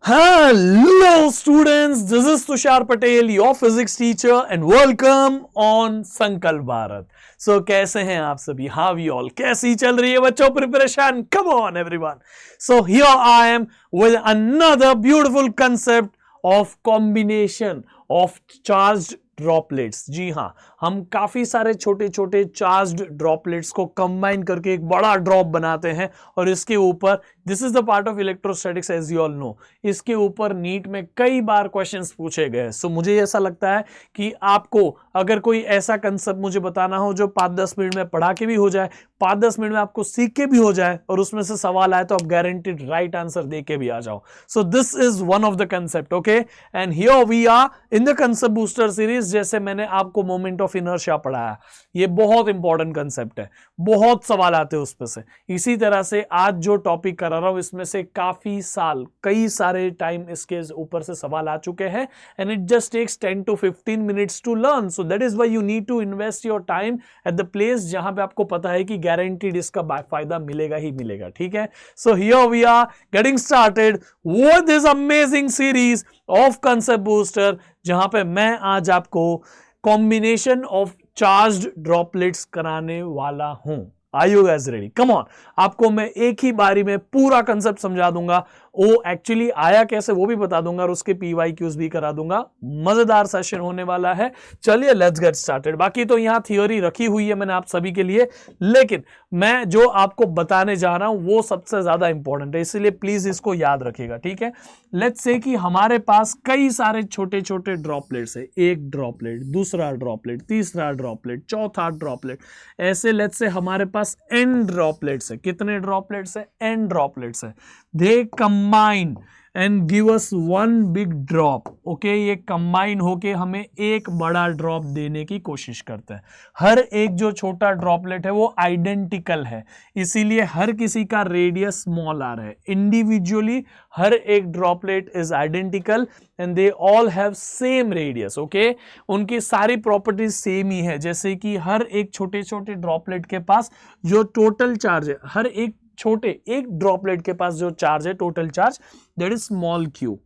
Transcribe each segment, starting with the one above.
Hello students, this is Tushar Patel, your physics teacher and welcome on Sankalp Bharat. So कैसे हैं आप सभी? How you all? कैसी चल रही है बच्चों preparation? Come on everyone. So here I am with another beautiful concept of combination of charged droplets. जी हाँ, हम काफी सारे छोटे छोटे चार्ज्ड ड्रॉपलेट्स को कंबाइन करके एक बड़ा ड्रॉप बनाते हैं और इसके ऊपर, this is the part of electrostatics as you all know, इसके ऊपर नीट में कई बार क्वेश्चंस पूछे गए। सो मुझे ऐसा लगता है कि आपको अगर कोई ऐसा कंसेप्ट मुझे बताना हो जो 5-10 मिनट में पढ़ा के भी हो जाए, 5-10 मिनट में आपको सीख के भी हो जाए और उसमें से सवाल आए तो आप गारंटीड राइट आंसर दे के भी आ जाओ। So this is one of the concept, okay. And here we are in the concept booster series. जैसे मैंने आपको मोमेंट ऑफ इनर्शिया पढ़ाया, ये बहुत इंपॉर्टेंट कंसेप्ट है, बहुत सवाल आते हैं उस पर से। इसी तरह से आज जो टॉपिक करा रहा हूं इसमें से काफी साल, कई सारे टाइम इसके ऊपर से सवाल आ चुके हैं and it just takes 10 to 15 minutes to learn. So that is why you need to invest your time at the place जहां पे आपको पता है कि गारंटीड इसका फायदा मिलेगा ही मिलेगा, ठीक है। So here we are getting started with this amazing series of concept booster, जहां पे मैं आज आपको कॉम्बिनेशन ऑफ चार्ज्ड ड्रॉपलेट्स कराने वाला हूं। Are you guys ready? Come on, आपको मैं एक ही बारी में पूरा कंसेप्ट समझा दूंगा, वो एक्चुअली आया कैसे वो भी बता दूंगा और उसके PYQs भी करा दूंगा। मजेदार सेशन होने वाला है। चलिए लेट्स गेट स्टार्टेड। बाकी तो यहां थियोरी रखी हुई है मैंने आप सभी के लिए, लेकिन मैं जो आपको बताने जा रहा हूं वो सबसे ज्यादा इंपॉर्टेंट है, इसलिए प्लीज इसको याद रखिएगा, ठीक है। लेट्स से कि हमारे पास कई सारे छोटे छोटे ड्रॉपलेट्स है, एक ड्रॉपलेट, दूसरा ड्रॉपलेट, तीसरा ड्रॉपलेट, चौथा ड्रॉपलेट, ऐसे लेट्स से हमारे पास n ड्रॉपलेट्स है। कितने ड्रॉपलेट्स है? n ड्रॉपलेट्स है। दे combine and give us one big drop, okay. ये कंबाइन होके हमें एक बड़ा ड्रॉप देने की कोशिश करते हैं। हर एक जो छोटा ड्रॉपलेट है वो आइडेंटिकल है, इसीलिए हर किसी का रेडियस स्मॉल r है। इंडिविजुअली हर एक droplet is identical and they all have same radius, okay. उनकी सारी प्रॉपर्टीज सेम ही है, जैसे कि हर एक छोटे छोटे ड्रॉपलेट के पास जो टोटल चार्ज है, हर एक छोटे एक ड्रॉपलेट के पास जो चार्ज है, total charge, that is small q।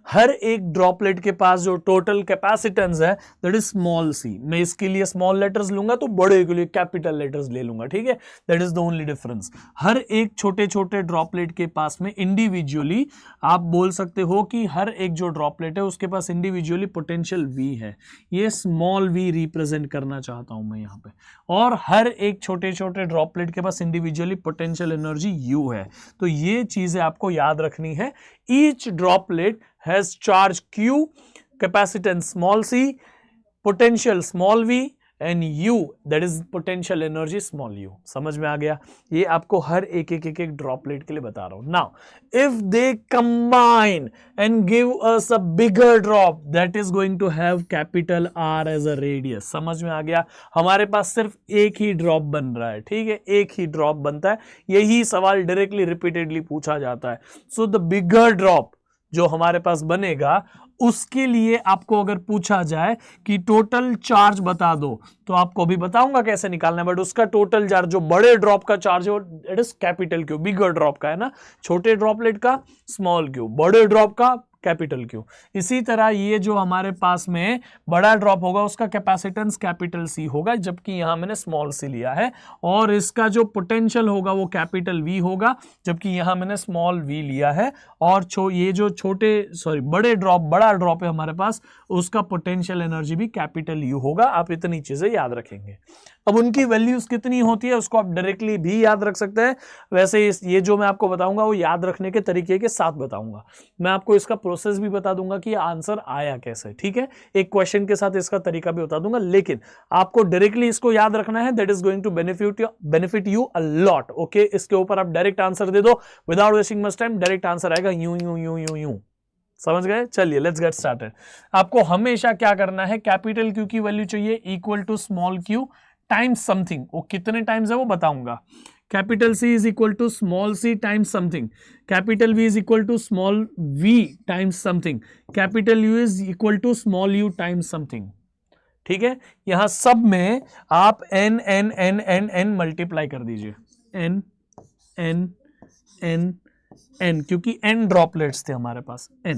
हर एक ड्रॉपलेट के पास जो टोटल कैपेसिटेंस है, दैट इज स्मॉल c। मैं इसके लिए स्मॉल लेटर्स लूंगा तो बड़े के लिए कैपिटल लेटर्स ले लूंगा, ठीक है। That is the only difference. हर एक छोटे छोटे ड्रॉपलेट के पास में इंडिविजुअली आप बोल सकते हो कि हर एक जो ड्रॉपलेट है उसके पास इंडिविजुअली पोटेंशियल v है। ये स्मॉल v रिप्रेजेंट करना चाहता हूं मैं यहाँ पे। और हर एक छोटे छोटे ड्रॉपलेट के पास इंडिविजुअली पोटेंशियल एनर्जी u है। तो ये चीजें आपको याद रखनी है। Each droplet has charge q, capacitance small c, potential small v and u, that is potential energy small u। समझ में आ गया? ये आपको हर एक ड्रॉपलेट के लिए बता रहा हूं। Now if they combine and give us a bigger drop, that is going to have capital R as a radius. समझ में आ गया? हमारे पास सिर्फ एक ही ड्रॉप बन रहा है, ठीक है, एक ही ड्रॉप बनता है। यही सवाल डायरेक्टली रिपीटेडली पूछा जाता है। सो द बिगर ड्रॉप जो हमारे पास बनेगा, उसके लिए आपको अगर पूछा जाए कि टोटल चार्ज बता दो, तो आपको भी बताऊंगा कैसे निकालना है, बट उसका टोटल चार्ज जो बड़े ड्रॉप का चार्ज है वो it is capital Q. Bigger drop का है ना, छोटे ड्रॉपलेट का स्मॉल क्यू, बड़े ड्रॉप का कैपिटल क्यू। इसी तरह ये जो हमारे पास में बड़ा ड्रॉप होगा उसका कैपेसिटेंस कैपिटल C होगा, जबकि यहां मैंने स्मॉल c लिया है। और इसका जो पोटेंशियल होगा वो कैपिटल V होगा, जबकि यहां मैंने स्मॉल v लिया है। और ये जो बड़ा ड्रॉप है हमारे पास, उसका पोटेंशियल एनर्जी भी कैपिटल U होगा। आप इतनी चीजें याद रखेंगे। अब उनकी वैल्यूज कितनी होती है उसको आप डायरेक्टली भी याद रख सकते हैं। वैसे ये जो मैं आपको बताऊंगा वो याद रखने के तरीके के साथ बताऊंगा। मैं आपको इसका प्रोसेस भी बता दूंगा कि आंसर आया कैसे, ठीक है। एक क्वेश्चन के साथ इसका तरीका भी बता दूंगा, लेकिन आपको डायरेक्टली इसको याद रखना है। That is going to benefit you a lot, okay. इसके ऊपर आप डायरेक्ट आंसर दे दो without wasting much time. Direct answer आएगा यूं यूं यूं यूं यूं। समझ गए? चलिए लेट्स गेट स्टार्टेड। आपको हमेशा क्या करना है, कैपिटल क्यू की वैल्यू चाहिए equal to small q times something. वो कितने टाइम्स है वो बताऊंगा। Capital C is equal to small c times something, capital V is equal to small v times something, capital U is equal to small u times something, ठीक है। यहां सब में आप n n n n n multiply कर दीजिए, n n n n, क्योंकि n droplets थे हमारे पास, n,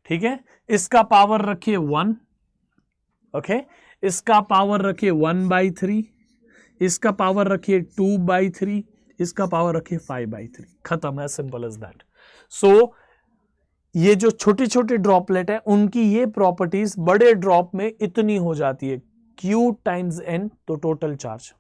ठीक है। इसका पावर रखिए 1, ओके, इसका पावर रखिए 1/3, इसका पावर रखिए 2/3, इसका पावर रखिए 5/3, खत्म है, सिंपल एज दैट। सो ये जो छोटे छोटे ड्रॉपलेट है उनकी ये प्रॉपर्टीज बड़े ड्रॉप में इतनी हो जाती है, Q टाइम्स N, तो टोटल चार्ज,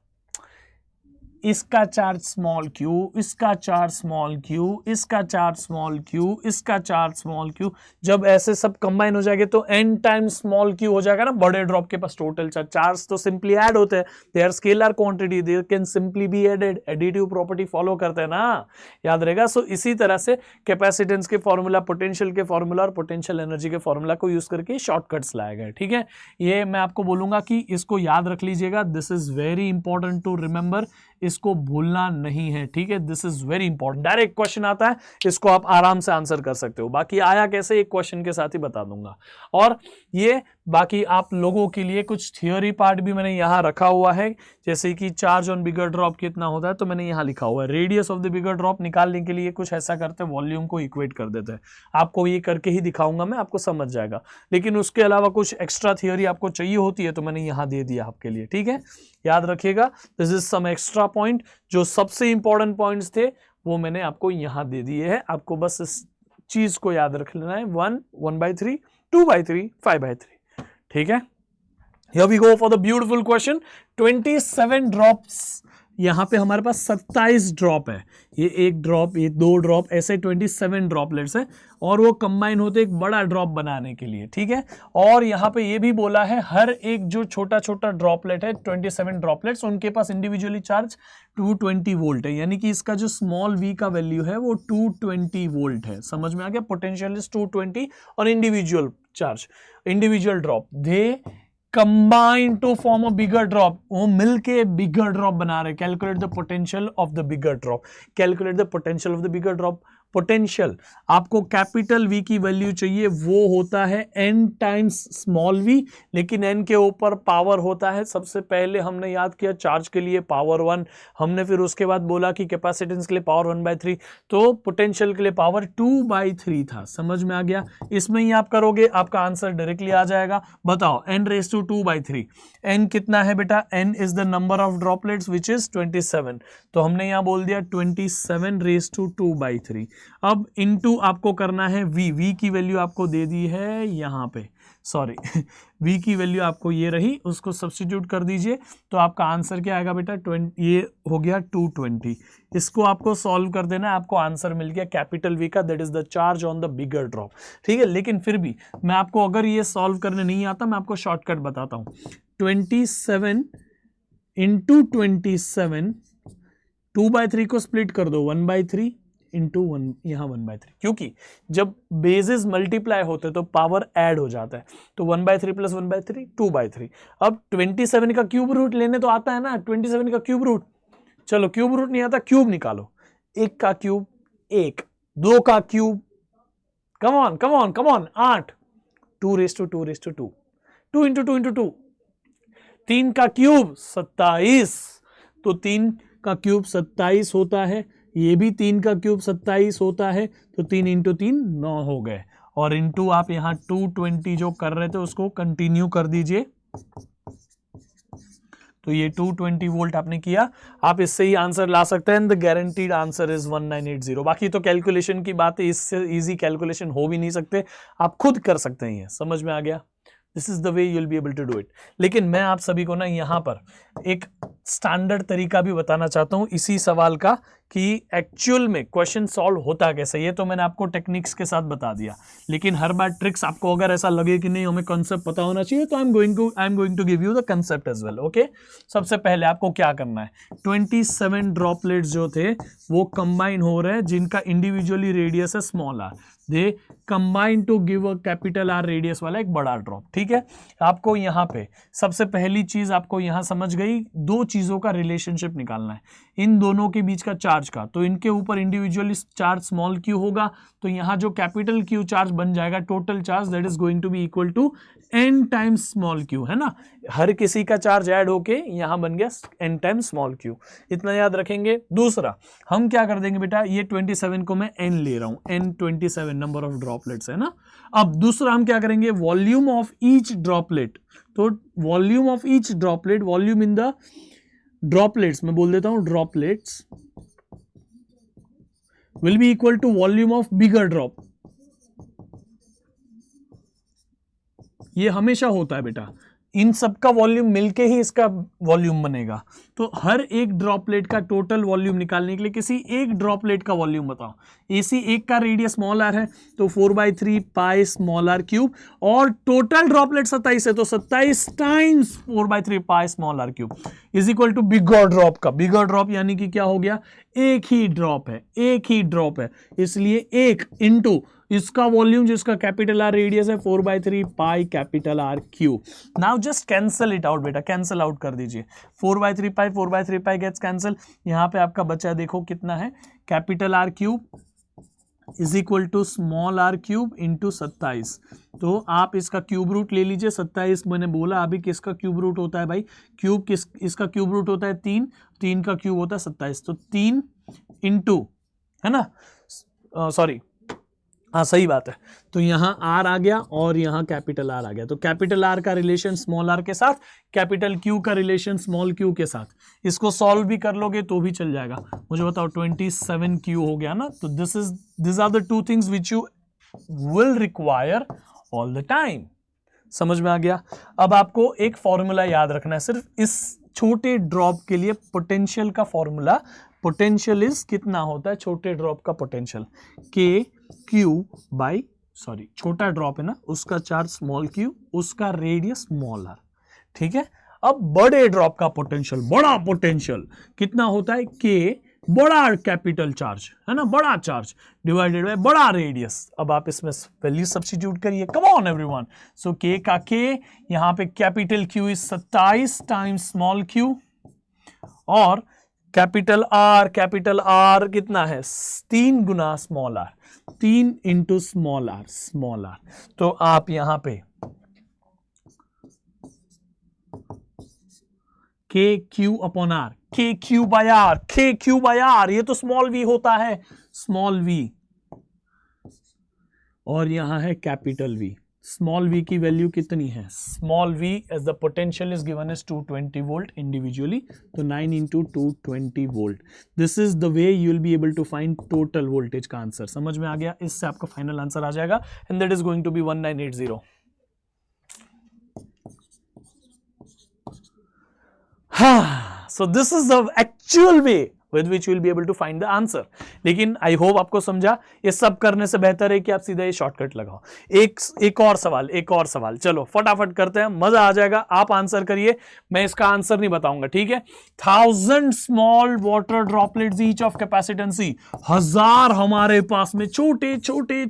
इसका चार्ज स्मॉल q, इसका चार्ज स्मॉल q, इसका चार्ज स्मॉल q, इसका चार्ज स्मॉल q, जब ऐसे सब कंबाइन हो जाएंगे तो n टाइम्स स्मॉल q हो जाएगा ना बड़े ड्रॉप के पास टोटल चार्ज। चार्ज तो सिंपली ऐड होते हैं, they are scalar quantity, they can simply be added, additive property follow करते हैं ना, याद रहेगा। सो इसी तरह से कैपेसिटेंस के फॉर्मूला, पोटेंशियल के फॉर्मूला और पोटेंशियल एनर्जी के फॉर्मूला को यूज करके शॉर्टकट्स लाए गए, ठीक है। ये मैं आपको बोलूंगा कि इसको याद रख लीजिएगा, this is very important to remember, इसको भूलना नहीं है, ठीक है। This is very important, direct question आता है, इसको आप आराम से आंसर कर सकते हो, बाकी आया कैसे एक क्वेश्चन के साथ ही बता दूंगा। और ये बाकी आप लोगों के लिए कुछ थियोरी पार्ट भी मैंने यहां रखा हुआ है, जैसे कि चार्ज ऑन बिगर ड्रॉप कितना होता है, तो मैंने यहां लिखा हुआ है। Radius of the bigger drop निकालने के लिए कुछ ऐसा करते हैं, वॉल्यूम को इक्वेट कर देते हैं, आपको ये करके ही दिखाऊंगा मैं, आपको समझ जाएगा। लेकिन उसके अलावा कुछ एक्स्ट्रा थियोरी आपको चाहिए होती है तो मैंने यहां दे दिया आपके लिए, ठीक है, याद रखिएगा। This is some extra point, जो सबसे इंपॉर्टेंट पॉइंट्स थे वो मैंने आपको यहां दे दिए हैं, आपको बस इस चीज को याद रख लेना है, 1, 1/3, 2/3, 5/3, ठीक है। Here we go for the beautiful question, 27 drops, यहां पे हमारे पास 27 ड्रॉप है, ये एक ड्रॉप, ये दो ड्रॉप, ऐसे 27 ड्रॉपलेट्स है और वो कंबाइन होते एक बड़ा ड्रॉप बनाने के लिए, ठीक है। और यहां पे ये भी बोला है हर एक जो छोटा छोटा ड्रॉपलेट है, 27 ड्रॉपलेट्स, उनके पास इंडिविजुअली चार्ज 220 वोल्ट है, यानी कि इसका जो स्मॉल v का वैल्यू है वो 220 वोल्ट है, समझ में आ गया। पोटेंशियल इज 220 और individual charge, individual drop, they combine to form a bigger drop, वो मिलके बिगर ड्रॉप बना रहे। Calculate the potential of the bigger drop, calculate the potential of the bigger drop. Potential आपको कैपिटल V की value चाहिए, वो होता है n टाइम्स स्मॉल v, लेकिन n के ऊपर पावर होता है, सबसे पहले हमने याद किया चार्ज के लिए पावर 1, हमने फिर उसके बाद बोला कि कैपेसिटेंस के लिए पावर 1/3, तो पोटेंशियल के लिए पावर 2/3 था, समझ में आ गया। इसमें ही आप करोगे, आपका आंसर डायरेक्टली आ जाएगा। बताओ n⁻²/3, n कितना है बेटा, n is the number of droplets which is 27, तो हमने यहां बोल दिया 27⁻²/3। अब इनटू आपको करना है v की वैल्यू आपको दे दी है यहां पे, सॉरी v की वैल्यू आपको ये रही, उसको सब्स्टिट्यूट कर दीजिए, तो आपका आंसर क्या आएगा बेटा, ये हो गया 220। इसको आपको सॉल्व कर देना, आपको आंसर मिल गया कैपिटल V का, that is the charge on the bigger drop, ठीक है। लेकिन फिर भी मैं आपको अगर ये सॉल्व करने नहीं आता, मैं आपको शॉर्टकट बताता हूं, 27 इंटू 27, 2/3 को स्प्लिट कर दो, 1/3 इंटू 1, यहां 1/3, क्योंकि जब बेसिस मल्टीप्लाई होते तो पावर ऐड हो जाता है, तो 1/3 प्लस 1/3 2/3। अब 27 का क्यूब रूट लेने तो आता है ना, 27 का क्यूब रूट, चलो क्यूब रूट नहीं आता, क्यूब निकालो, 1 का क्यूब 1, 2 का cube, come on come on come on, 8, 2⁻²², 2 into 2 into 2, 3 का क्यूब 27, तो 3 का क्यूब 27 होता है, ये भी 3 का क्यूब 27 होता है, तो 3 इंटू 3 9 हो गए, और इंटू आप यहां 220 जो कर रहे थे उसको कंटिन्यू कर दीजिए, तो ये 220 वोल्ट आपने किया। आप इससे ही आंसर ला सकते हैं, द गारंटीड आंसर इज 1980। बाकी तो कैलकुलेशन की बात है, इससे इजी कैलकुलेशन हो भी नहीं सकते, आप खुद कर सकते हैं, ये समझ में आ गया। This is the way you will be able to do it. लेकिन मैं आप सभी को ना यहां पर एक स्टैंडर्ड तरीका भी बताना चाहता हूं इसी सवाल का, कि एक्चुअल में क्वेश्चन सॉल्व होता कैसे। ये तो मैंने आपको टेक्निक्स के साथ बता दिया, लेकिन हर बार ट्रिक्स आपको अगर ऐसा लगे कि नहीं हमें कॉन्सेप्ट पता होना चाहिए, तो I am going to give you the concept as well, okay. सबसे पहले आपको क्या करना है, 27 ड्रॉपलेट्स जो थे वो कंबाइन हो रहे हैं, जिनका इंडिविजुअली रेडियस है small r, they combine to give a capital R radius वाला एक बड़ा ड्रॉप, ठीक है। आपको यहां पे सबसे पहली चीज आपको यहां समझ गई, दो चीजों का रिलेशनशिप निकालना है, इन दोनों के बीच का चार्ज चार्ज का, तो इनके ऊपर इंडिविजुअली चार्ज स्मॉल क्यू होगा, तो यहां जो कैपिटल क्यू चार्ज बन जाएगा total charge, that is going to be equal to n times small q, है ना। हर किसी का चार्ज ऐड होके यहां बन गया n टाइम्स स्मॉल क्यू, इतना याद रखेंगे। दूसरा हम क्या कर देंगे बेटा, ये 27 को मैं n ले रहा हूं, n 27 नंबर ऑफ ड्रॉपलेट्स है ना। अब दूसरा हम क्या करेंगे, वॉल्यूम ऑफ ईच ड्रॉपलेट, तो volume of each droplet, volume in the droplets, मैं बोल देता हूं droplets will be equal to volume of bigger drop. ये हमेशा होता है बेटा, इन सबका वॉल्यूम मिलके ही इसका वॉल्यूम बनेगा। तो हर एक ड्रॉपलेट का टोटल वॉल्यूम निकालने के लिए किसी एक ड्रॉपलेट का वॉल्यूम बताओ। एसी एक का रेडियस स्मॉल आर है, तो 4/3 पाई स्मॉल आर क्यूब, और टोटल ड्रॉपलेट 27 है, तो 27 times 4/3 pi small r cube is equal to bigger drop का। बिगर ड्रॉप यानी कि क्या हो गया, एक ही ड्रॉप है, एक ही ड्रॉप है, इसलिए एक इंटू इसका वॉल्यूम जिसका कैपिटल आर रेडियस है 4/3 pi capital R cube. Now just cancel it out बेटा, कैंसल आउट कर दीजिए, 4/3 पाई गेट्स कैंसल। यहां पे आपका बचा देखो कितना है, capital R cube is equal to small r cube into 27। तो आप इसका क्यूब रूट ले लीजिए, 27 मैंने बोला अभी किसका क्यूब रूट होता है भाई, क्यूब किस, इसका क्यूब रूट होता है 3, 3 का क्यूब होता है 27, तो 3 इंटू, है ना, सॉरी हाँ सही बात है, तो यहां आर आ गया और यहां कैपिटल आर आ गया, तो कैपिटल आर का रिलेशन स्मॉल आर के साथ, कैपिटल क्यू का रिलेशन स्मॉल क्यू के साथ। इसको सॉल्व भी कर लोगे तो भी चल जाएगा। मुझे बताओ 27 क्यू हो गया ना, तो this are the two things which you will require all the time. समझ में आ गया। अब आपको एक फॉर्मूला याद रखना है सिर्फ इस छोटे ड्रॉप के लिए, पोटेंशियल का फॉर्मूला। पोटेंशियल इज कितना होता है छोटे ड्रॉप का पोटेंशियल, के क्यू बाई, सॉरी छोटा ड्रॉप है ना, उसका चार्ज स्मॉल क्यू, उसका रेडियस स्मॉल आर, ठीक है। अब बड़े ड्रॉप का पोटेंशियल, बड़ा पोटेंशियल कितना होता है, के बड़ा कैपिटल चार्ज है ना, बड़ा चार्ज डिवाइडेड बाय बड़ा रेडियस। अब आप इसमें वैल्यू सब्स्टिट्यूट करिए, कम ऑन एवरीवन। सो के का के, यहां पे capital Q is 27 times small Q, और कैपिटल आर कितना है 3 गुना small R, 3 into small R. तो आप यहां पे K Q upon R, K Q by R, ये तो स्मॉल वी होता है, स्मॉल वी, और यहां है कैपिटल वी। स्मॉल v की वैल्यू कितनी है, small v as the potential is given as 220 volt individually, तो 9 into 220 volt. This is the way you will be able to find total voltage का answer. समझ में आ गया, इससे आपका फाइनल आंसर आ जाएगा, and that is going to be 1980। So this is the actual way with which you will be able to find the answer. लेकिन आई होप आपको समझा। ये सब करने से बेहतर है कि आप सीधा ये शॉर्टकट लगाओ। एक और सवाल, चलो फटाफट करते हैं, मजा आ जाएगा। आप आंसर करिए, मैं इसका आंसर नहीं बताऊंगा, ठीक है। 1000 small water droplets each of capacitancy, 1000 हमारे पास में छोटे छोटे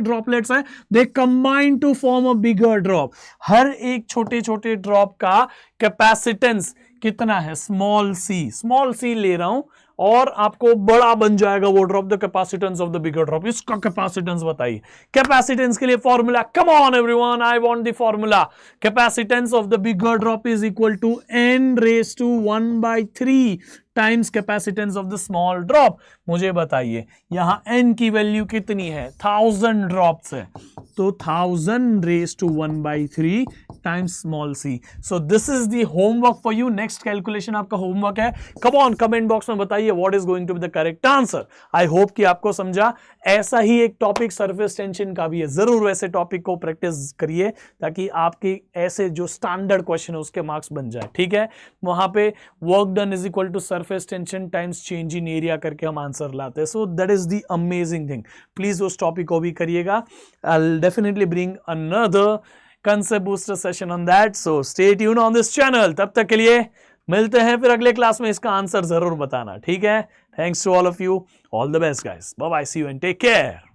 ड्रॉपलेट्स हैं, they combine to form a bigger drop. हर एक छोटे ड्रॉप का कैपेसिटेंस कितना है, स्मॉल सी ले रहा हूं, और आपको बड़ा बन जाएगा वो drop, the capacitance of the bigger drop. इसका कैपेसिटेंस बताइए। कैपेसिटेंस के लिए formula, come on everyone, I want the formula. Capacitance of the bigger drop is equal to n⁻⁴ times capacitance of the small drop. मुझे बताइए यहां n की value कितनी है, 1000 ड्रॉप्स है, तो 1000⁻⁴ times small c. So this is the homework for you. Next calculation आपका homework है। कम ऑन कमेंट बॉक्स में बताइए what is going to be the correct answer. I hope कि आपको समझा। ऐसा ही एक टॉपिक सरफेस टेंशन का भी है, जरूर वैसे टॉपिक को प्रैक्टिस करिए ताकि आपके ऐसे जो स्टैंडर्ड क्वेश्चन है उसके मार्क्स बन जाए, ठीक है। वहां पे work done is equal to surface tension times change in area करके हम आंसर लाते हैं। So that is the amazing thing. Please उस टॉपिक को भी करिएगा। I will definitely bring another concept booster session on that, so stay tuned on this channel. तब तक के लिए मिलते हैं फिर अगले क्लास में, इसका आंसर जरूर बताना, ठीक है। Thanks to all of you, all the best guys, bye bye, see you and take care.